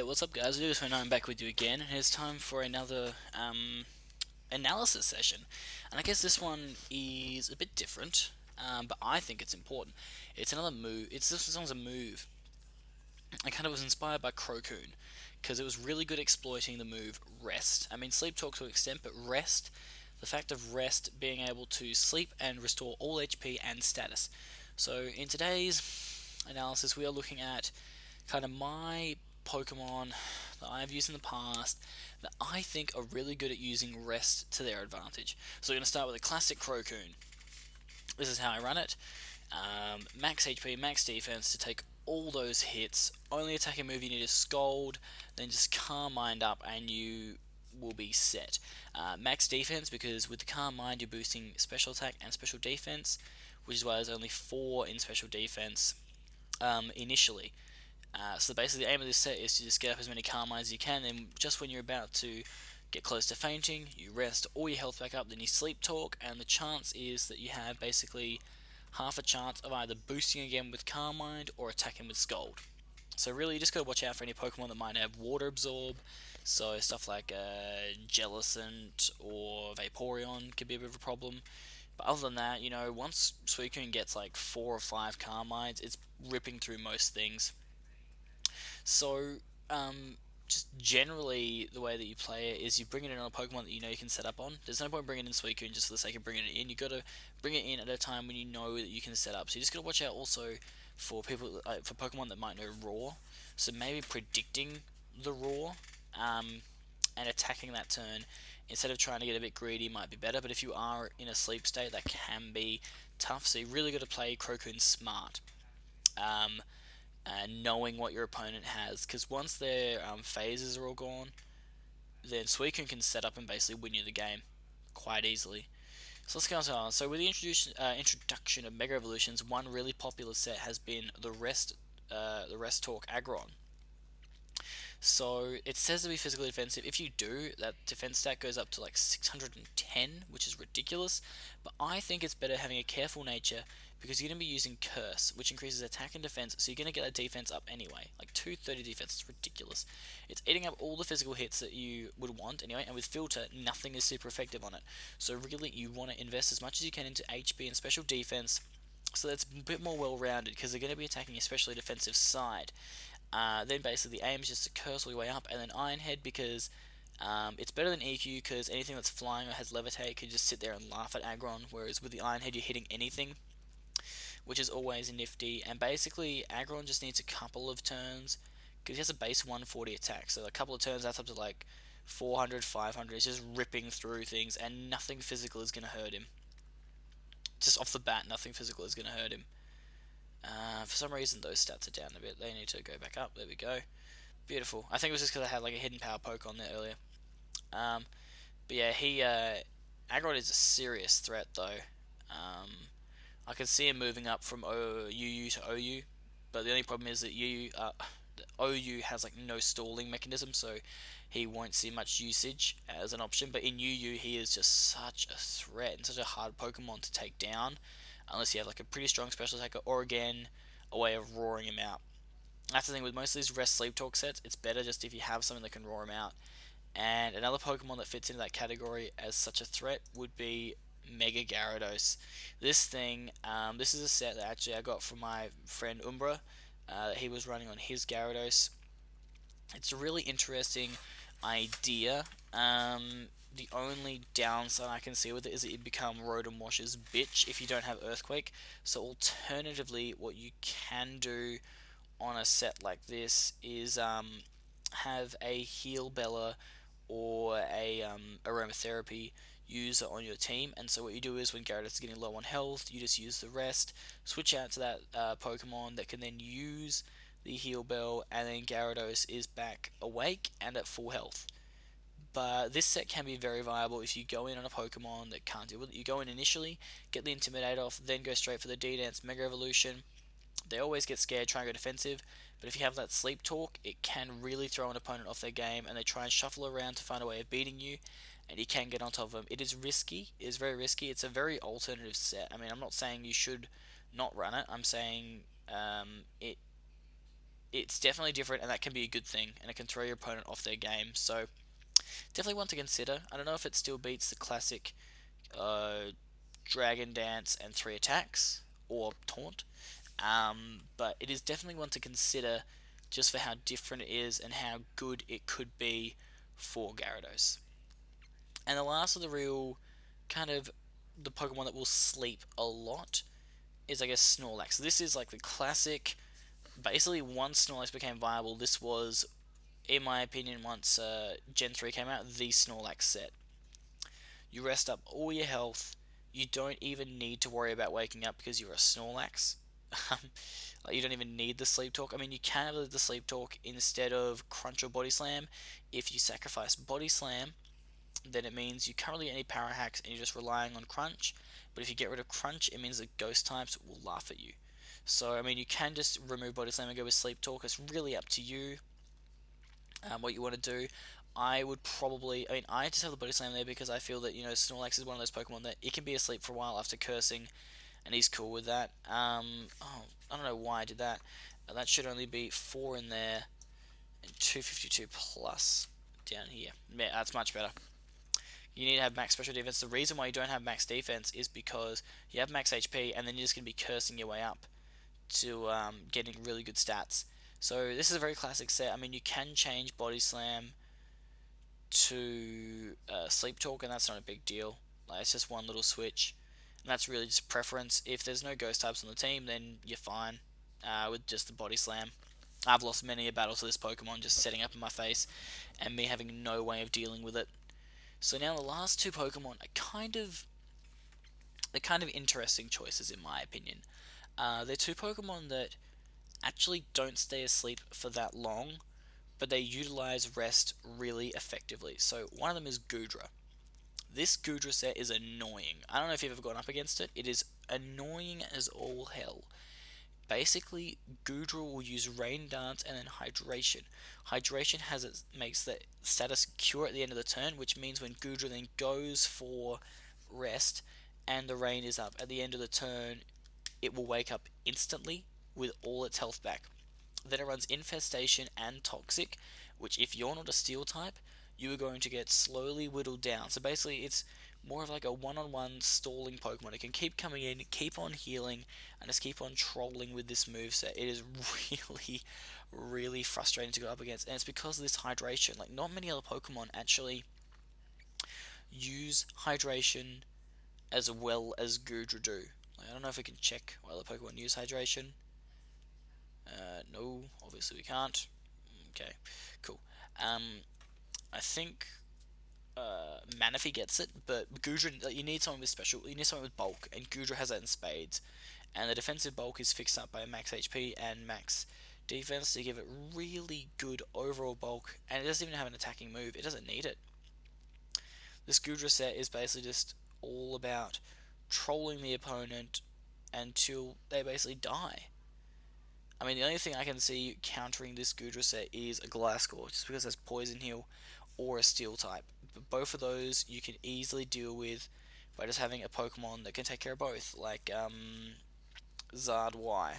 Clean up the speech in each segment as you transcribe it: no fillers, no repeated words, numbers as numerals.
Hey, what's up, guys? I'm back with you again, and it's time for another analysis session. And I guess this one is a bit different, but I think it's important. It's another move. This one's a move. I kind of was inspired by Crocoon because it was really good exploiting the move Rest. I mean, Sleep Talk to an extent, but Rest, the fact of Rest being able to sleep and restore all HP and status. So in today's analysis, we are looking at kind of my Pokemon that I've used in the past that I think are really good at using Rest to their advantage. So we're going to start with a classic Crocoon. This is how I run it. Max HP, max defense to take all those hits. Only attacking move you need is Scold, then just Calm Mind up and you will be set. Max defense because with the Calm Mind you're boosting special attack and special defense, which is why there's only 4 in special defense initially. So basically, the aim of this set is to just get up as many Calm Minds as you can. Then, just when you're about to get close to fainting, you rest all your health back up. Then you Sleep Talk, and the chance is that you have basically half a chance of either boosting again with Calm Mind or attacking with Scold. So really, you just gotta watch out for any Pokemon that might have Water Absorb. So stuff like Jellicent or Vaporeon could be a bit of a problem. But other than that, once Suicune gets like 4 or 5 Calm Minds, it's ripping through most things. So, just generally, the way that you play it is you bring it in on a Pokemon that you know you can set up on. There's no point bringing in Suicune just for the sake of bringing it in. You gotta bring it in at a time when you know that you can set up. So you just gotta watch out also for for Pokemon that might know Roar. So maybe predicting the Roar, and attacking that turn instead of trying to get a bit greedy might be better. But if you are in a sleep state, that can be tough. So you really got to play Crocoon smart. Um, Knowing what your opponent has, because once their phases are all gone, then Suicune can set up and basically win you the game quite easily. So let's go on. So with the introduction of Mega Evolutions, one really popular set has been the Rest Talk Agron. So it says to be physically defensive. If you do, that defense stat goes up to like 610, which is ridiculous. But I think it's better having a careful nature because you're going to be using Curse, which increases attack and defense, so you're going to get that defense up anyway. Like 230 defense is ridiculous. It's eating up all the physical hits that you would want anyway, and with Filter, nothing is super effective on it. So really, you want to invest as much as you can into HP and special defense, so that's a bit more well-rounded because they're going to be attacking especially defensive side. Then basically the aim is just to curse all the way up, and then Iron Head because it's better than EQ because anything that's flying or has levitate can just sit there and laugh at Agron, whereas with the Iron Head you're hitting anything, which is always nifty. And basically Agron just needs a couple of turns because he has a base 140 attack, so a couple of turns that's up to like 400, 500. It's just ripping through things, and nothing physical is going to hurt him. Just off the bat, nothing physical is going to hurt him. For some reason, those stats are down a bit. They need to go back up. There we go. Beautiful. I think it was just because I had like a hidden power poke on there earlier. Um, but yeah, Agron is a serious threat though. I can see him moving up from UU to OU, but the only problem is that OU has like no stalling mechanism, so he won't see much usage as an option. But in UU, he is just such a threat and such a hard Pokemon to take down, unless you have like a pretty strong special attacker or again a way of roaring him out. That's the thing with most of these Rest Sleep Talk sets. It's better just if you have something that can roar him out. And another Pokemon that fits into that category as such a threat would be Mega Gyarados. This is a set that actually I got from my friend Umbra. He was running on his Gyarados. It's a really interesting idea. The only downside I can see with it is that you become Rotom Wash's bitch if you don't have Earthquake. So alternatively, what you can do on a set like this is have a Heal Bella or a Aromatherapy user on your team. And so what you do is when Gyarados is getting low on health, you just use the rest, switch out to that Pokemon that can then use the Heal Bell, and then Gyarados is back awake and at full health. But this set can be very viable if you go in on a Pokemon that can't deal with it. You go in initially, get the Intimidate off, then go straight for the D-Dance Mega Evolution. They always get scared, try and go defensive, but if you have that Sleep Talk, it can really throw an opponent off their game, and they try and shuffle around to find a way of beating you, and you can get on top of them. It is risky, it is very risky, it's a very alternative set. I mean, I'm not saying you should not run it, I'm saying it it's definitely different, and that can be a good thing, and it can throw your opponent off their game. So definitely one to consider. I don't know if it still beats the classic uh, Dragon Dance and 3 attacks or Taunt, but it is definitely one to consider just for how different it is and how good it could be for Gyarados. And the last of the real kind of the Pokemon that will sleep a lot is, I guess, Snorlax. This is like the classic. Basically, once Snorlax became viable, this was, in my opinion, once Gen 3 came out, the Snorlax set. You rest up all your health. You don't even need to worry about waking up because you're a Snorlax. Like, you don't even need the sleep talk. I mean, you can have the sleep talk instead of Crunch or Body Slam. If you sacrifice Body Slam, then it means you can't really get any power hacks and you're just relying on Crunch. But if you get rid of Crunch, it means that Ghost types will laugh at you. So, I mean, you can just remove Body Slam and go with Sleep Talk. It's really up to you what you want to do. I would probably, I mean, I just have the Body Slam there because I feel that, Snorlax is one of those Pokemon that it can be asleep for a while after cursing, and he's cool with that. I don't know why I did that. That should only be 4 in there, and 252 plus down here. Yeah, that's much better. You need to have max special defense. The reason why you don't have max defense is because you have max HP, and then you're just going to be cursing your way up to getting really good stats. So this is a very classic set. I mean, you can change Body Slam to Sleep Talk, and that's not a big deal. Like, it's just one little switch, and that's really just preference. If there's no Ghost types on the team, then you're fine with just the Body Slam. I've lost many a battle to this Pokemon just setting up in my face, and me having no way of dealing with it. So now the last two Pokemon are they're kind of interesting choices in my opinion. They're two Pokemon that actually don't stay asleep for that long, but they utilize rest really effectively. So one of them is Goodra. This Goodra set is annoying. I don't know if you've ever gone up against it. It is annoying as all hell. Basically, Goodra will use Rain Dance and then Hydration. Hydration makes the status cure at the end of the turn, which means when Goodra then goes for rest and the rain is up at the end of the turn, it will wake up instantly with all its health back. Then it runs Infestation and Toxic, which if you're not a Steel type, you are going to get slowly whittled down. So basically, it's more of like a one-on-one stalling Pokemon. It can keep coming in, keep on healing, and just keep on trolling with this moveset. It is really, really frustrating to go up against, and it's because of this hydration. Like, not many other Pokemon actually use hydration as well as Goodra do. Like, I don't know if we can check what other Pokemon use hydration. No, obviously we can't. Okay, cool. I think Manaphy gets it, but Goodra, like, you need someone with special. You need someone with bulk, and Goodra has that in spades. And the defensive bulk is fixed up by max HP and max defense to give it really good overall bulk, and it doesn't even have an attacking move. It doesn't need it. This Goodra set is basically just all about trolling the opponent until they basically die. I mean, the only thing I can see countering this Goodra set is a Glasgow, just because it's Poison Heal or a Steel type. But both of those you can easily deal with by just having a Pokemon that can take care of both, like Zard Y.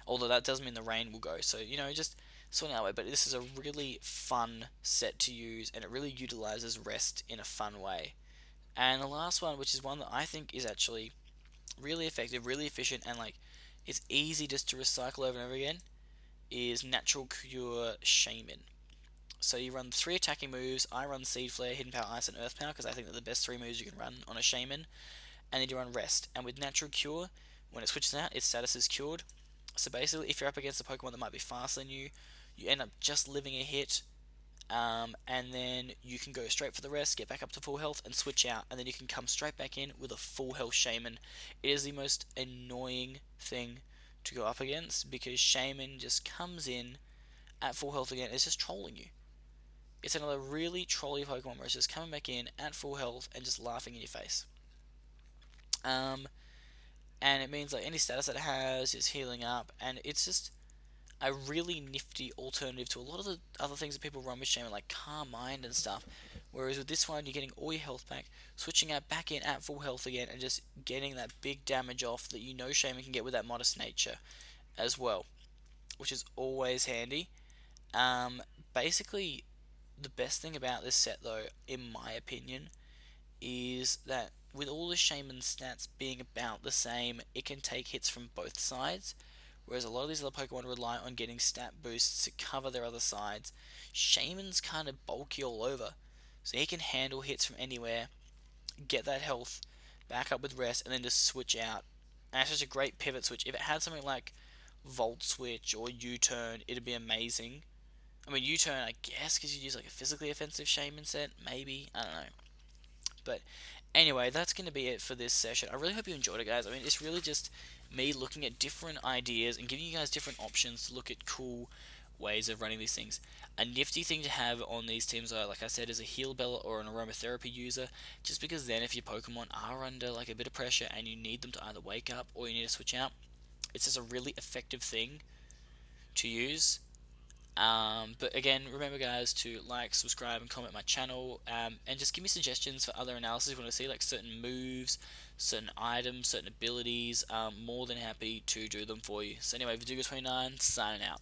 Although that does mean the rain will go, so just sort it that way. But this is a really fun set to use, and it really utilizes rest in a fun way. And the last one, which is one that I think is actually really effective, really efficient, and like it's easy just to recycle over and over again, is Natural Cure Shaymin. So you run 3 attacking moves. I run Seed Flare, Hidden Power, Ice, and Earth Power because I think they're the best 3 moves you can run on a Shaymin. And then you run Rest. And with Natural Cure, when it switches out, its status is cured. So basically, if you're up against a Pokemon that might be faster than you, you end up just living a hit, and then you can go straight for the rest, get back up to full health, and switch out, and then you can come straight back in with a full health Shaymin. It is the most annoying thing to go up against because Shaymin just comes in at full health again. It's just trolling you. It's another really trolly Pokemon where it's just coming back in at full health and just laughing in your face. And it means like any status that it has is healing up, and it's just a really nifty alternative to a lot of the other things that people run with Shaymin, like Calm Mind and stuff. Whereas with this one, you're getting all your health back, switching out back in at full health again, and just getting that big damage off that Shaymin can get with that Modest Nature as well. which is always handy. Um, Basically, the best thing about this set, though, in my opinion, is that with all the Shaymin stats being about the same, it can take hits from both sides. Whereas a lot of these other Pokemon rely on getting stat boosts to cover their other sides. Shaymin's kind of bulky all over, so he can handle hits from anywhere, get that health, back up with rest, and then just switch out. And it's just a great pivot switch. If it had something like Volt Switch or U-Turn, it'd be amazing. I mean, U-Turn, I guess, because you'd use like a physically offensive Shaymin set, maybe. I don't know. But anyway, that's going to be it for this session. I really hope you enjoyed it, guys. I mean, it's really just me looking at different ideas and giving you guys different options to look at cool ways of running these things. A nifty thing to have on these teams, like I said, is a heal bell or an aromatherapy user, just because then if your Pokemon are under like a bit of pressure and you need them to either wake up or you need to switch out, it's just a really effective thing to use. But again, remember guys to like, subscribe, and comment my channel, and just give me suggestions for other analysis you want to see, like certain moves, certain items, certain abilities. More than happy to do them for you. So anyway, Viduga29, signing out.